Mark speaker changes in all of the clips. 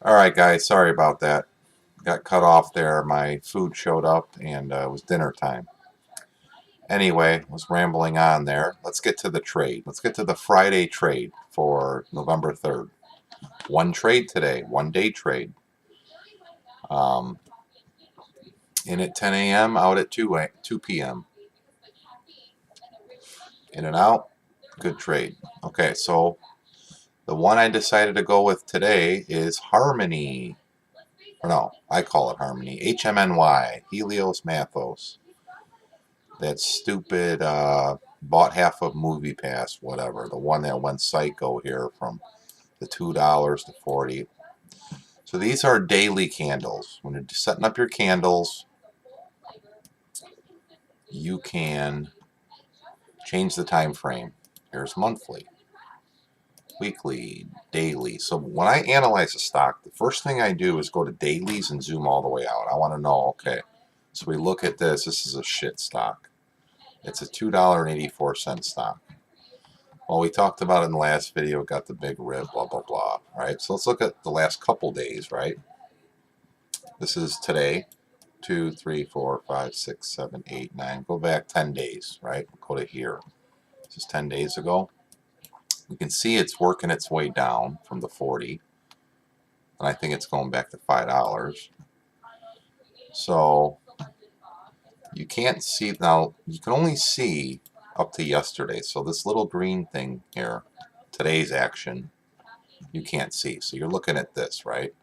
Speaker 1: Alright guys, sorry about that. Got cut off there. My food showed up and it was dinner time. Anyway, was rambling on there. Let's get to the trade. Let's get to the Friday trade for November 3rd. One trade today, one day trade. Um, in at 10 a.m., out at 2 p.m. In and out, good trade. Okay, so the one I decided to go with today is Harmony. Or no, I call it Harmony. HMNY, Helios Mathos. That stupid bought half of Movie Pass, whatever. The one that went psycho here from the $2 to 40. So these are daily candles. When you're setting up your candles, you can change the time frame. Here's monthly, weekly, daily. So when I analyze a stock, the first thing I do is go to dailies and zoom all the way out. I want to know, okay, so we look at this. This is a shit stock. It's a $2.84 stock. Well, we talked about it in the last video, got the big rib, blah, blah, blah, right? So let's look at the last couple days, right? This is today, 2, 3, 4, 5, 6, 7, 8, 9. Go back 10 days, right? Go to here. This is 10 days ago. You can see it's working its way down from the 40. And I think it's going back to $5. So you can't see, now you can only see up to yesterday. So this little green thing here, today's action, you can't see. So you're looking at this, right?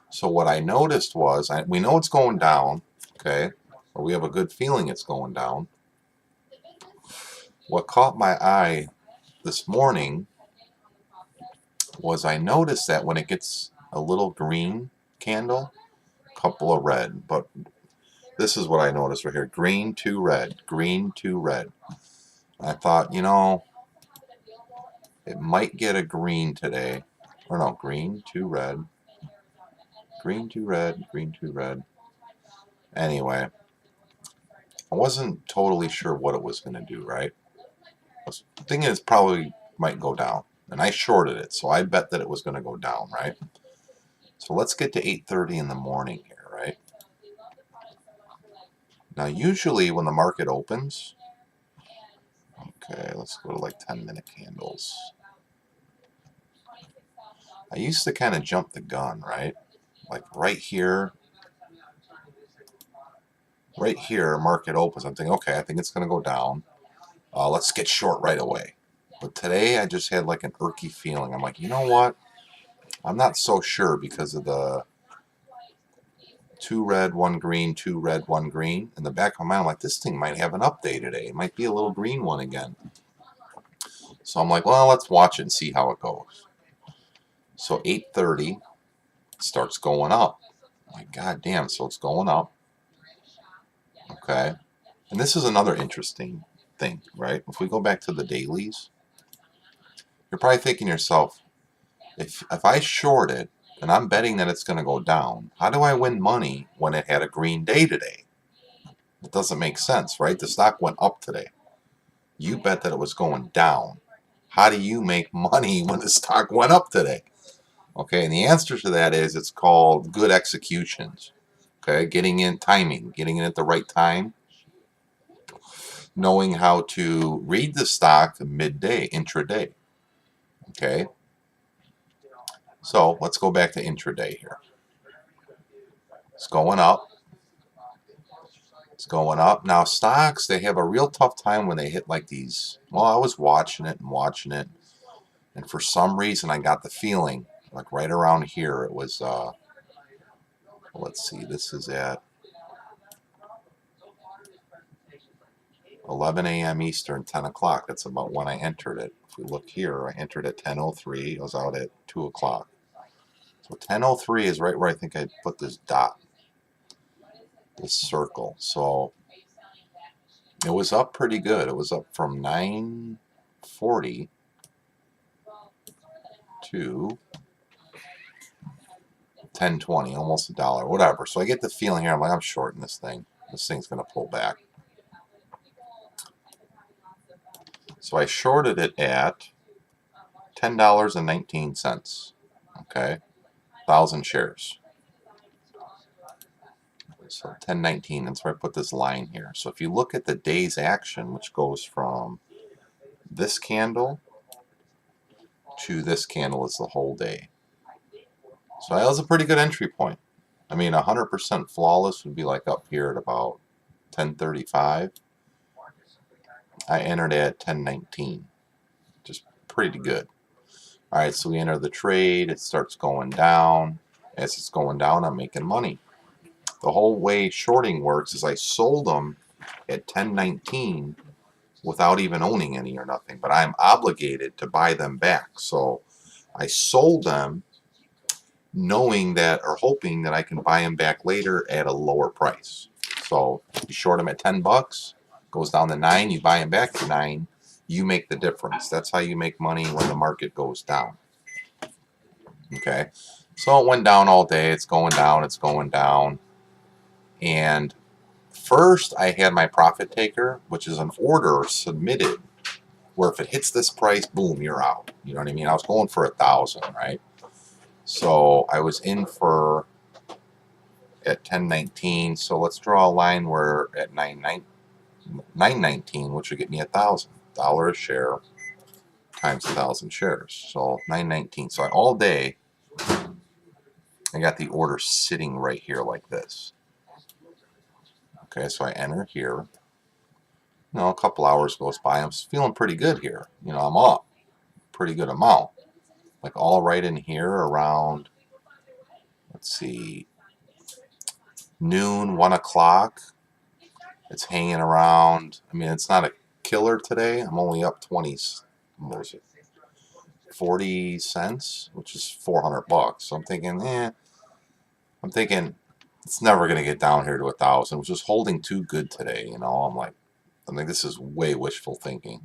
Speaker 1: So what I noticed was, we know it's going down, okay, or we have a good feeling it's going down. What caught my eye this morning was I noticed that when it gets a little green candle, couple of red, but this is what I noticed right here, green to red, green to red. I thought, you know, it might get a green today, or no, green to red, green to red, green to red. Anyway, I wasn't totally sure what it was going to do, right? I was thinking it probably might go down. And I shorted it, so I bet that it was going to go down, right? So let's get to 8:30 in the morning here, right? Now, usually when the market opens, okay, let's go to like 10-minute candles. I used to kind of jump the gun, right? Like right here, market opens. I'm thinking, okay, I think it's going to go down. Let's get short right away. But today I just had like an irky feeling. I'm like, you know what? I'm not so sure because of the 2 red, 1 green, 2 red, 1 green. In the back of my mind, I'm like, this thing might have an update today. It might be a little green one again. So I'm like, well, let's watch it and see how it goes. So 8:30 starts going up. I'm like, God damn, so it's going up. Okay. And this is another interesting thing, right? If we go back to the dailies, you're probably thinking to yourself, if I short it and I'm betting that it's going to go down, how do I win money when it had a green day today? It doesn't make sense, right? The stock went up today. You bet that it was going down. How do you make money when the stock went up today? Okay, and the answer to that is it's called good executions. Okay, getting in timing, getting in at the right time, knowing how to read the stock midday, intraday. Okay, so let's go back to intraday here. It's going up. It's going up. Now stocks, they have a real tough time when they hit like these. Well, I was watching it and watching it, and for some reason I got the feeling like right around here it was let's see, this is at 11 a.m. Eastern, 10 o'clock. That's about when I entered it. If we look here, I entered at 10:03. I was out at 2 o'clock. So 10:03 is right where I think I put this dot, this circle. So it was up pretty good. It was up from 9:40 to 10:20, almost a dollar, whatever. So I get the feeling here, I'm like, I'm shorting this thing. This thing's going to pull back. So I shorted it at $10.19. Okay. 1,000 shares. So 1019, that's where I put this line here. So if you look at the day's action, which goes from this candle to this candle, is the whole day. So that was a pretty good entry point. I mean, 100% flawless would be like up here at about 1035. I entered at 1019. Just pretty good. Alright, so we enter the trade. It starts going down. As it's going down, I'm making money. The whole way shorting works is I sold them at 1019 without even owning any or nothing, but I'm obligated to buy them back. So I sold them knowing that, or hoping that I can buy them back later at a lower price. So you short them at 10 bucks, goes down to 9, you buy them back to 9, you make the difference. That's how you make money when the market goes down. Okay, so it went down all day. It's going down, it's going down. And first I had my profit taker, which is an order submitted where if it hits this price, boom, you're out. You know what I mean? I was going for 1,000, right? So I was in for at 1019. So let's draw a line where at 919, which would get me $1,000 a share times 1,000 shares. So 919. So all day I got the order sitting right here like this. Okay, so I enter here. You know, a couple hours goes by. I'm feeling pretty good here. You know, I'm up pretty good amount. Like all right in here around, let's see, noon, 1 o'clock. It's hanging around. I mean, it's not a killer today. I'm only up 20, what was it, 40 cents, which is 400 bucks. So I'm thinking, it's never going to get down here to 1,000. It was just holding too good today, you know. I'm like, I think this is way wishful thinking.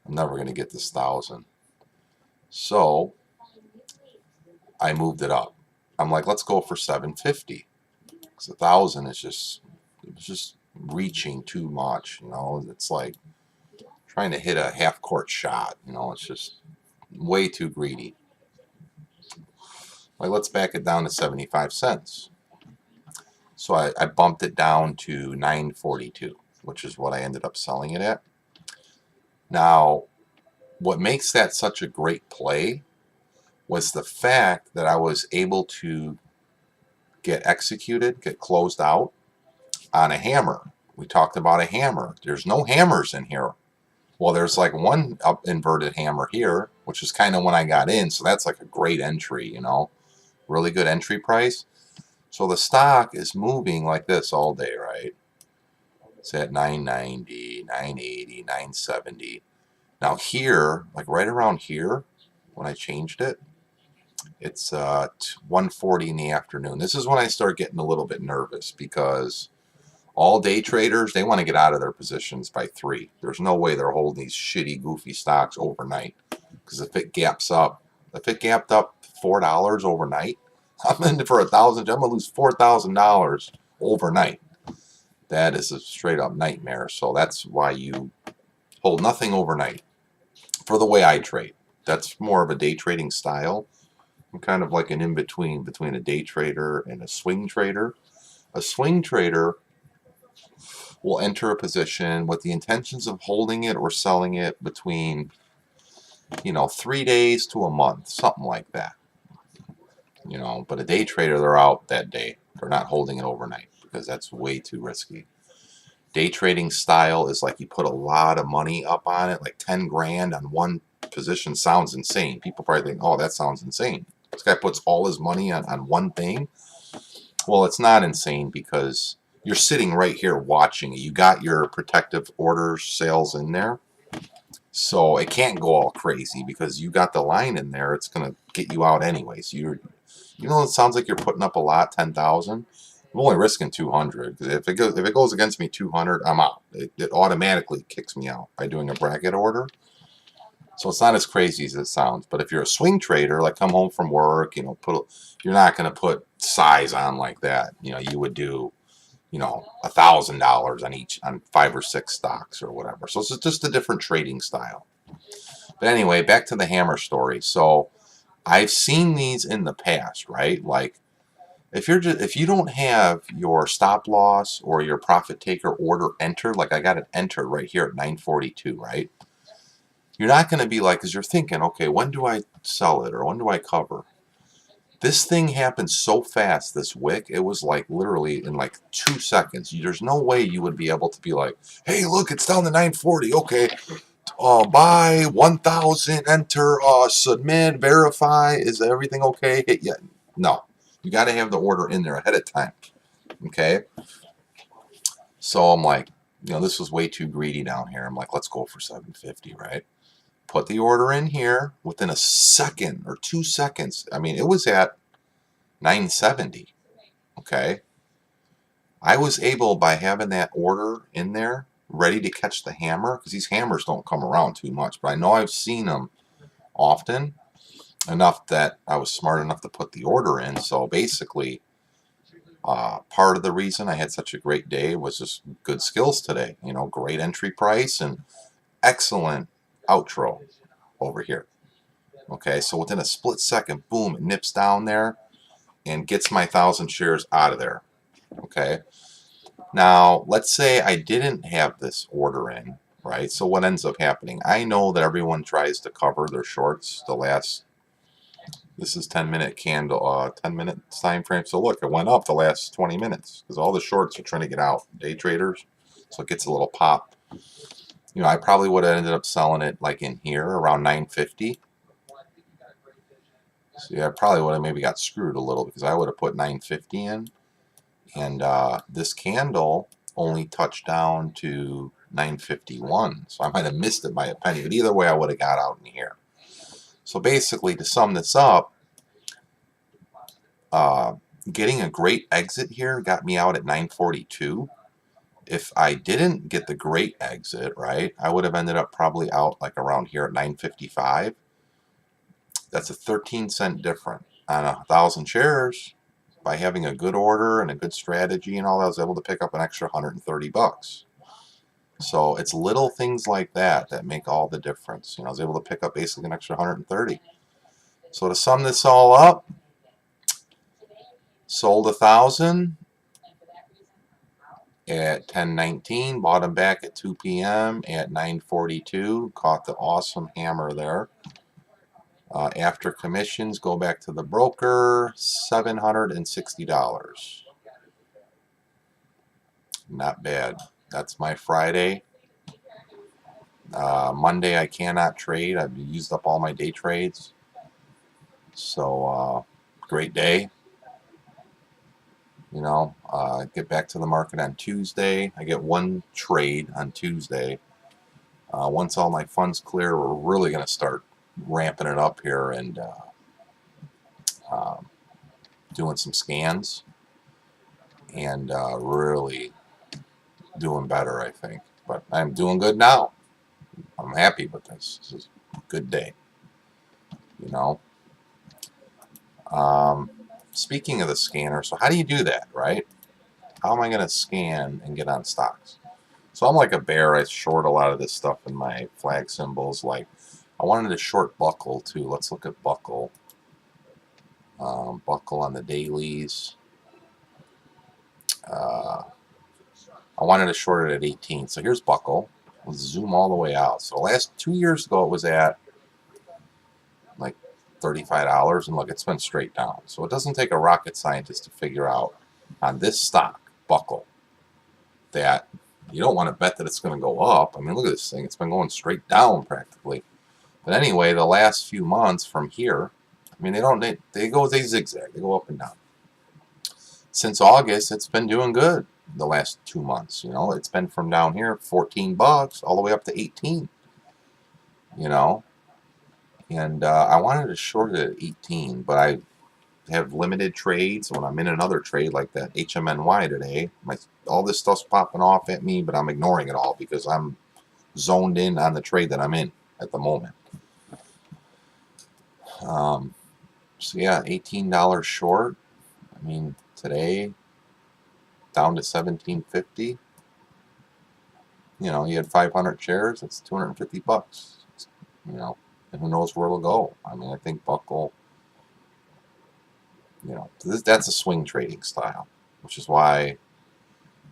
Speaker 1: I'm never going to get this 1,000. So I moved it up. I'm like, let's go for 750. Because 1,000 is just reaching too much, you know. It's like trying to hit a half-court shot, you know. It's just way too greedy. Like, let's back it down to 75 cents. So I bumped it down to 942, which is what I ended up selling it at. Now, what makes that such a great play was the fact that I was able to get executed, get closed out on a hammer. We talked about a hammer. There's no hammers in here. Well, there's like one up inverted hammer here, which is kind of when I got in. So that's like a great entry, you know, really good entry price. So the stock is moving like this all day, right? It's at 990, 980, 970. Now here, like right around here, when I changed it, it's 1:40 in the afternoon. This is when I start getting a little bit nervous because all day traders, they want to get out of their positions by 3. There's no way they're holding these shitty, goofy stocks overnight. Because if it gapped up $4 overnight, I'm in for 1,000. I'm gonna lose $4,000 overnight. That is a straight up nightmare. So that's why you hold nothing overnight. For the way I trade, that's more of a day trading style. I'm kind of like an in-between between a day trader and a swing trader. A swing trader will enter a position with the intentions of holding it or selling it between, 3 days to a month, something like that. But a day trader, they're out that day. They're not holding it overnight because that's way too risky. Day trading style is like you put a lot of money up on it, like 10 grand on one position. Sounds insane. People probably think, oh, that sounds insane. This guy puts all his money on one thing. Well, it's not insane because you're sitting right here watching it. You got your protective orders sales in there. So it can't go all crazy because you got the line in there. It's going to get you out anyways. It sounds like you're putting up a lot, 10,000. I'm only risking 200. If it goes against me 200, I'm out. It automatically kicks me out by doing a bracket order. So it's not as crazy as it sounds. But if you're a swing trader, like come home from work, you're not going to put size on like that. You would do, $1,000 on 5 or 6 stocks or whatever. So it's just a different trading style. But anyway, back to the hammer story. So I've seen these in the past, right? Like if you don't have your stop loss or your profit taker order entered, like I got it entered right here at 942, right? You're not going to be like, because you're thinking, okay, when do I sell it or when do I cover? This thing happened so fast, this wick, it was like literally in like 2 seconds. There's no way you would be able to be like, hey, look, it's down to 940. Okay, buy 1,000, enter, submit, verify. Is everything okay? Hit yeah. No, you got to have the order in there ahead of time. Okay, so I'm like, this was way too greedy down here. I'm like, let's go for 750, right? Put the order in here within a second or 2 seconds. I mean, it was at 970. Okay, I was able, by having that order in there ready to catch the hammer, because these hammers don't come around too much, but I know I've seen them often enough that I was smart enough to put the order in. So basically, part of the reason I had such a great day was just good skills today. Great entry price and excellent outro over here. Okay, so within a split second, boom, it nips down there and gets my 1,000 shares out of there. Okay, now let's say I didn't have this order in, right? So what ends up happening? I know that everyone tries to cover their shorts the last. This is 10-minute candle, 10-minute time frame. So look, it went up the last 20 minutes because all the shorts are trying to get out, day traders. So it gets a little pop. I probably would have ended up selling it like in here around 950. So yeah, I probably would have maybe got screwed a little because I would have put 950 in. And this candle only touched down to 951. So I might have missed it by a penny. But either way, I would have got out in here. So basically, to sum this up, getting a great exit here got me out at 942. If I didn't get the great exit, right, I would have ended up probably out like around here at 955. That's a 13-cent difference on 1,000 shares. By having a good order and a good strategy and all that, I was able to pick up an extra 130 bucks. So it's little things like that that make all the difference. I was able to pick up basically an extra 130. So to sum this all up, sold 1,000 at 10:19, bought them back at 2 p.m. at 9:42, caught the awesome hammer there. After commissions, go back to the broker, $760. Not bad. That's my Friday. Monday I cannot trade. I've used up all my day trades. So great day. Get back to the market on Tuesday. I get one trade on Tuesday. Once all my funds clear, we're really going to start ramping it up here and doing some scans and really doing better, I think. But I'm doing good now. I'm happy with this. This is a good day. Speaking of the scanner, so how do you do that, right? How am I going to scan and get on stocks? So I'm like a bear. I short a lot of this stuff in my flag symbols. Like I wanted to short Buckle too. Let's look at Buckle. Buckle on the dailies. I wanted to short it at 18. So here's Buckle. Let's zoom all the way out. So last 2 years ago it was at like $35, and look, it's been straight down. So it doesn't take a rocket scientist to figure out on this stock, Buckle, that you don't want to bet that it's going to go up. I mean, look at this thing. It's been going straight down practically. But anyway, the last few months from here, I mean, they zigzag. They go up and down. Since August, it's been doing good the last 2 months. It's been from down here, 14 bucks, all the way up to 18. And I wanted to short it at 18, but I have limited trades. When I'm in another trade like that HMNY today, all this stuff's popping off at me, but I'm ignoring it all because I'm zoned in on the trade that I'm in at the moment. So yeah, $18 short. I mean, today down to 1750. You had 500 shares. That's 250 bucks. And who knows where it'll go. I mean, I think Buckle You know, that's a swing trading style, which is why.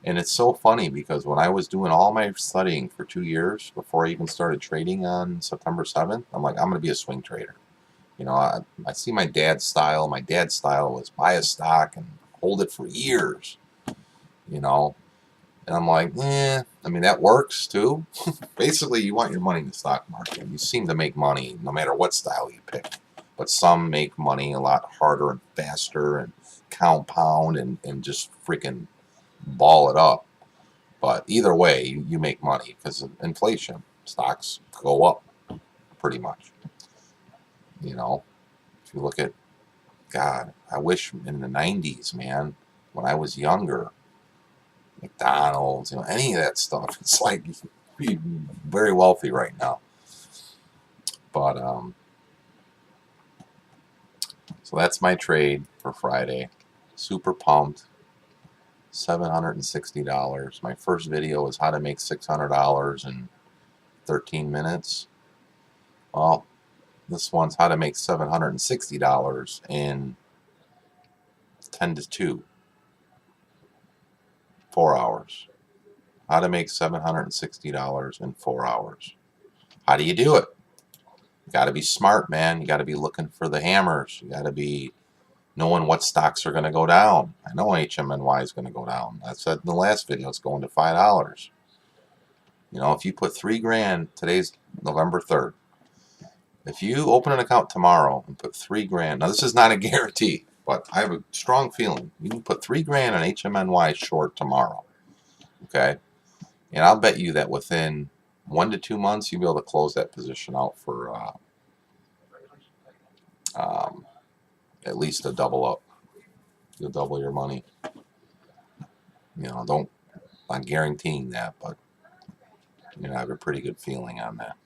Speaker 1: And it's so funny because when I was doing all my studying for 2 years before I even started trading on September 7th, I'm like, I'm going to be a swing trader. You know, I see my dad's style. My dad's style was buy a stock and hold it for years, you know. And I'm like, I mean, that works too. Basically, you want your money in the stock market. You seem to make money no matter what style you pick. But some make money a lot harder and faster and compound and just freaking ball it up. But either way, you make money because of inflation. Stocks go up pretty much. You know, if you look at, God, I wish in the 90s, man, when I was younger, McDonald's, you know, any of that stuff, it's like you'd be very wealthy right now. But, so that's my trade for Friday. Super pumped. $760. My first video is how to make $600 in 13 minutes. Well, this one's how to make $760 in 10 to 2, 4 hours. How to make $760 in 4 hours. How do you do it? You got to be smart, man. You got to be looking for the hammers. You got to be knowing what stocks are going to go down. I know HMNY is going to go down. I said in the last video it's going to $5. You know, if you put $3,000, today's November 3rd. If you open an account tomorrow and put $3,000, now this is not a guarantee, but I have a strong feeling you can put $3,000 on HMNY short tomorrow. Okay, and I'll bet you that within 1 to 2 months you'll be able to close that position out for at least a double up. You'll double your money. You know, I'm guaranteeing that, but you know, I have a pretty good feeling on that.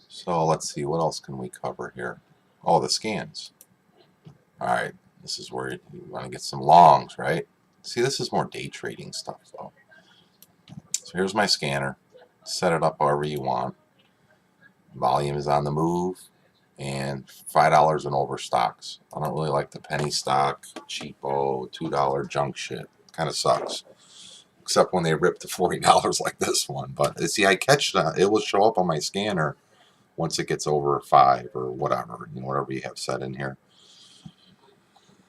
Speaker 1: So let's see, what else can we cover here? Oh, the scans. All right, this is where you want to get some longs, right? See, this is more day trading stuff, though. So here's my scanner. Set it up however you want. Volume is on the move, and $5 and over stocks. I don't really like the penny stock, cheapo, $2 junk shit. Kind of sucks. Except when they rip to $40 like this one. But see, I catch that. It will show up on my scanner once it gets over 5 or whatever, you know, whatever you have set in here.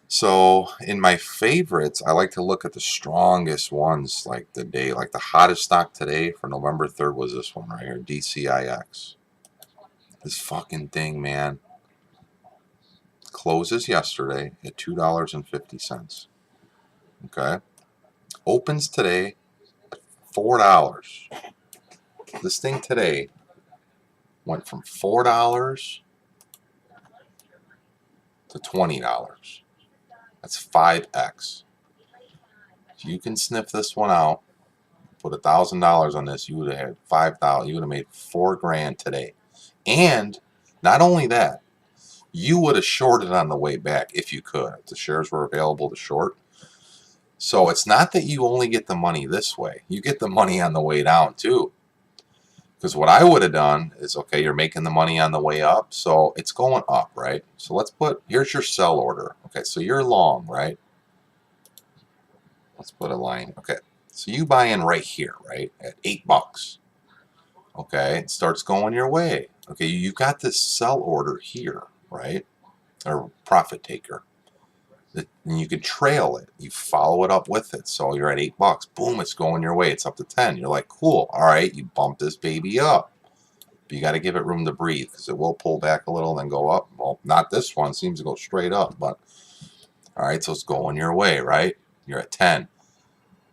Speaker 1: So in my favorites, I like to look at the strongest ones, like the day, like the hottest stock today for November 3rd was this one right here, DCIX. This fucking thing, man, closes yesterday at $2.50. Okay, opens today at $4. This thing today went from $4 to $20. That's 5x. If you can sniff this one out, put $1,000 on this, you would have had 5,000. You would have made $4,000 today. And not only that, you would have shorted on the way back if you could. If the shares were available to short. So it's not that you only get the money this way. You get the money on the way down too. Because what I would have done is, okay, you're making the money on the way up, so it's going up, right? So let's put, here's your sell order. Okay, so you're long, right? Let's put a line. Okay, so you buy in right here, right, at $8. Okay, it starts going your way. Okay, you got this sell order here, right? Or profit taker. And you can trail it. You follow it up with it. So you're at $8. Boom, it's going your way. It's up to 10. You're like, cool. All right, you bump this baby up. But you got to give it room to breathe because it will pull back a little and then go up. Well, not this one. Seems to go straight up. But all right, so it's going your way, right? You're at 10.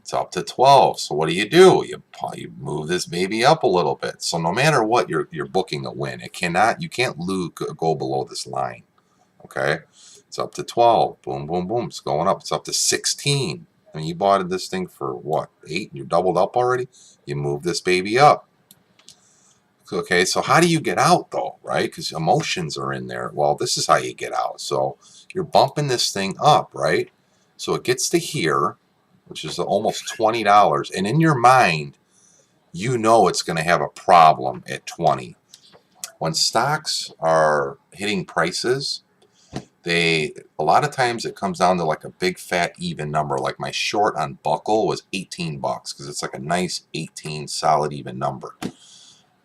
Speaker 1: It's up to 12. So what do? You move this baby up a little bit. So no matter what, you're booking a win. You can't go below this line. Okay. It's up to 12. Boom, boom, boom. It's going up. It's up to 16. I mean, you bought this thing for what? 8? You're doubled up already? You move this baby up. Okay, so how do you get out though, right? Because emotions are in there. Well, this is how you get out. So you're bumping this thing up, right? So it gets to here, which is almost $20. And in your mind, you know it's going to have a problem at 20. When stocks are hitting prices, a lot of times it comes down to like a big fat even number. Like my short on Buckle was 18 bucks because it's like a nice 18 solid even number.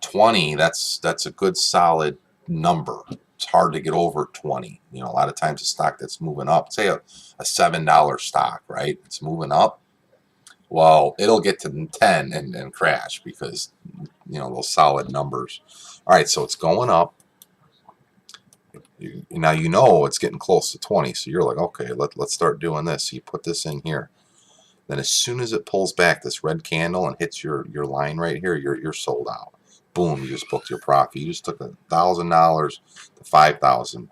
Speaker 1: 20, that's a good solid number. It's hard to get over 20. You know, a lot of times a stock that's moving up, say a $7 stock, right? It's moving up. Well, it'll get to 10 and crash because, you know, those solid numbers. All right, so it's going up. Now you know it's getting close to 20, so you're like, okay, let's start doing this. So you put this in here. Then as soon as it pulls back this red candle and hits your line right here, you're sold out. Boom, you just booked your profit. You just took $1,000 to 5,000.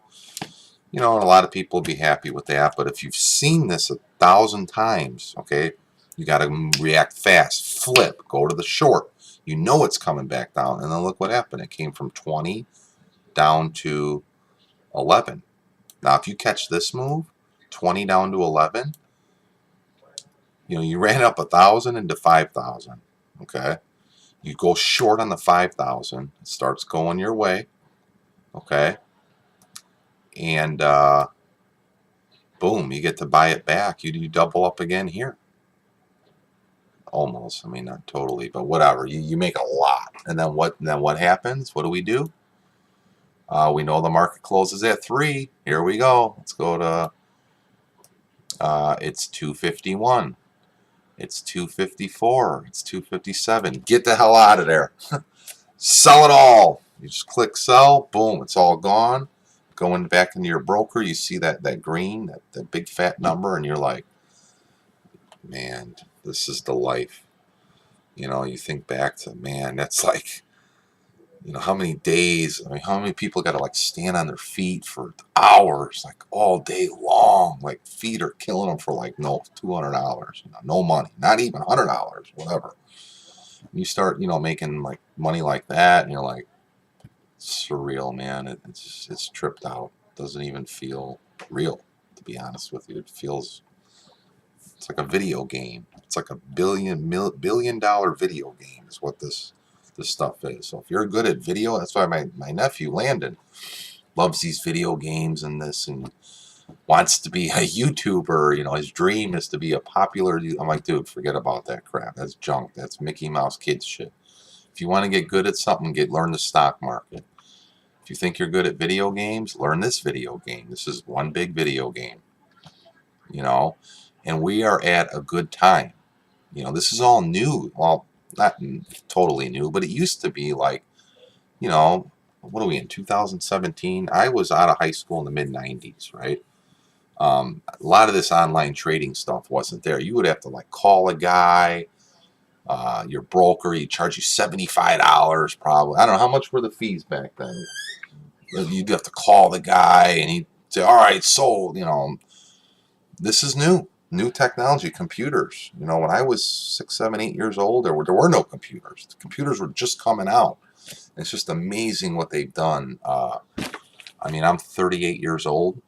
Speaker 1: You know, and a lot of people will be happy with that. But if you've seen this 1,000 times, okay, you got to react fast. Flip, go to the short. You know it's coming back down, and then look what happened. It came from 20 down to 11. Now, if you catch this move, 20 down to 11, you know, you ran up 1,000 into 5,000. Okay, you go short on the 5,000. It starts going your way. Okay, and boom, you get to buy it back. You double up again here. Almost. I mean, not totally, but whatever. You make a lot. And then what happens? What do? We know the market closes at 3. Here we go. Let's go to, it's 251. It's 254. It's 257. Get the hell out of there. Sell it all. You just click sell. Boom. It's all gone. Going back into your broker, you see that green, that big fat number, and you're like, man, this is the life. You know, you think back to, man, that's like, you know, how many days, I mean, how many people got to like stand on their feet for hours, like all day long, like feet are killing them for like, no, $200, you know, no money, not even $100, whatever. You start, you know, making like money like that, and you're like, surreal, man. It's tripped out. It doesn't even feel real, to be honest with you. It feels, it's like a video game. It's like a billion dollar video game is what this stuff is. So if you're good at video, that's why my nephew Landon loves these video games and this, and wants to be a YouTuber. You know, his dream is to be a popular. I'm like, dude, forget about that crap. That's junk. That's Mickey Mouse kids shit. If you want to get good at something, learn the stock market. If you think you're good at video games, learn this video game. This is one big video game. You know, and we are at a good time. You know, this is all new. Well, not totally new, but it used to be like, you know, what are we in 2017? I was out of high school in the mid 90s, right? A lot of this online trading stuff wasn't there. You would have to like call a guy, your broker. He'd charge you $75 probably. I don't know, how much were the fees back then. You'd have to call the guy, and he'd say, all right, sold. You know, this is new technology, computers. You know, when I was 6, 7, 8 years old, there were no computers. The computers were just coming out. It's just amazing what they've done. I mean, I'm 38 years old,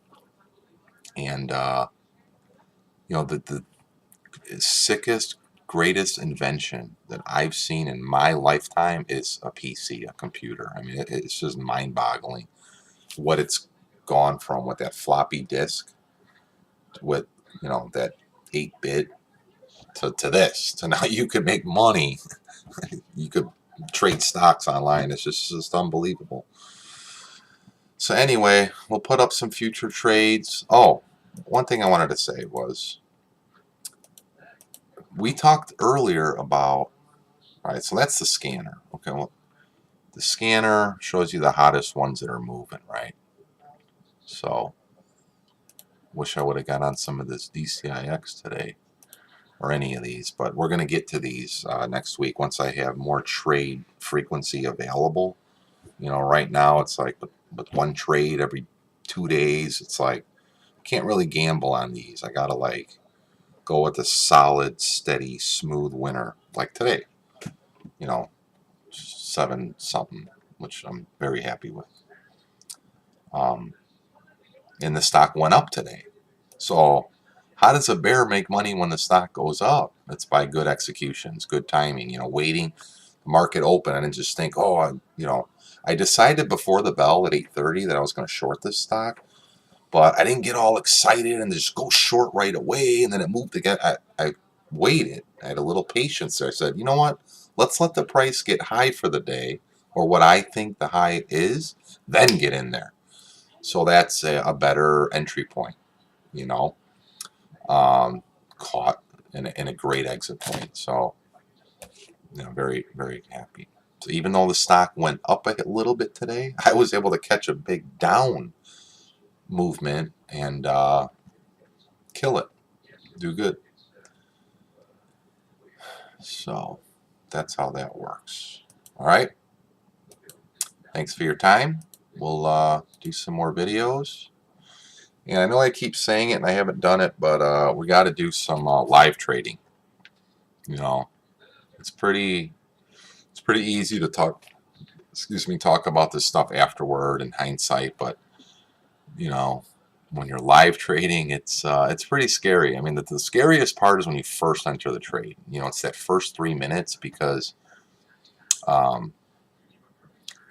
Speaker 1: and you know, the sickest, greatest invention that I've seen in my lifetime is a PC, a computer. I mean, it's just mind-boggling what it's gone from with that floppy disk, with, you know, that 8-bit to this. So now you could make money. You could trade stocks online. It's just unbelievable. So anyway, we'll put up some future trades. Oh, one thing I wanted to say was, we talked earlier about, all right, so that's the scanner. Okay, well, the scanner shows you the hottest ones that are moving, right? So, wish I would have got on some of this DCIX today, or any of these, but we're going to get to these next week once I have more trade frequency available. You know, right now it's like with one trade every 2 days. It's like, can't really gamble on these. I got to like go with a solid, steady, smooth winner like today. You know, 7 something, which I'm very happy with. And the stock went up today. So how does a bear make money when the stock goes up? It's by good executions, good timing, you know, waiting. market open. I didn't just think, oh, I decided before the bell at 8:30 that I was going to short this stock, but I didn't get all excited and just go short right away. And then it moved again. I waited. I had a little patience there. I said, you know what? Let's let the price get high for the day, or what I think the high is, then get in there. So that's a better entry point, you know, caught in a great exit point. So, very, very happy. So even though the stock went up a little bit today, I was able to catch a big down movement and kill it, do good. So that's how that works. All right. Thanks for your time. We'll do some more videos. And I know I keep saying it and I haven't done it, but we got to do some live trading. It's pretty easy to talk about this stuff afterward in hindsight, but when you're live trading, it's pretty scary. I mean, the scariest part is when you first enter the trade. It's that first 3 minutes, because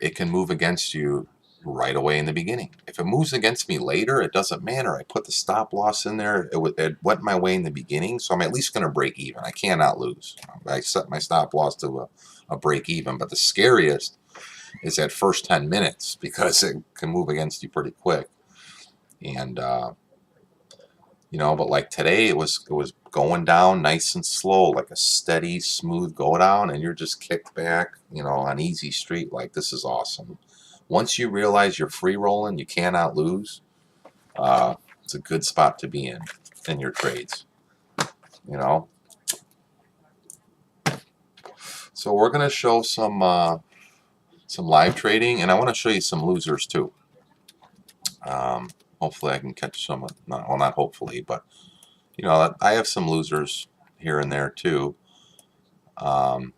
Speaker 1: it can move against you right away in the beginning. If it moves against me later, it doesn't matter. I put the stop loss in there. It went my way in the beginning, so I'm at least going to break even. I cannot lose. I set my stop loss to a break even, but the scariest is that first 10 minutes, because it can move against you pretty quick. And but like today, it was going down nice and slow, like a steady, smooth go down, and you're just kicked back, on easy street. Like, this is awesome. Once you realize you're free rolling, you cannot lose. It's a good spot to be in your trades. So we're gonna show some live trading, and I want to show you some losers too. Hopefully I can catch some. Well, not hopefully, but I have some losers here and there too. But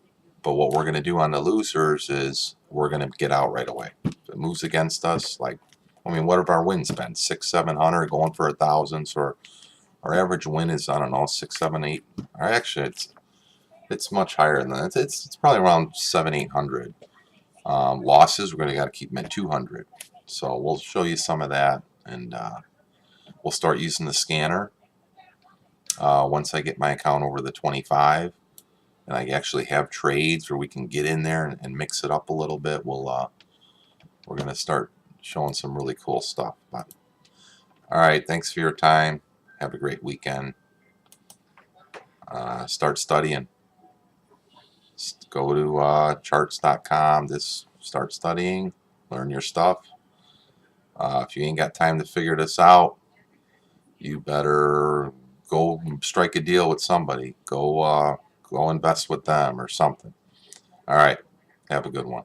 Speaker 1: what we're going to do on the losers is we're going to get out right away. If it moves against us, what have our wins been? 600, 700, going for 1,000. So our average win is, I don't know, 6, 7, 8. Or actually, it's much higher than that. It's probably around 700, 800. Losses, we're going to keep them at 200. So we'll show you some of that, and we'll start using the scanner once I get my account over the 25, and I actually have trades where we can get in there and mix it up a little bit. We're going to start showing some really cool stuff. But all right, thanks for your time. Have a great weekend. Start studying. Go to charts.com. Just start studying. Learn your stuff. If you ain't got time to figure this out, you better go strike a deal with somebody. Go invest with them or something. All right. Have a good one.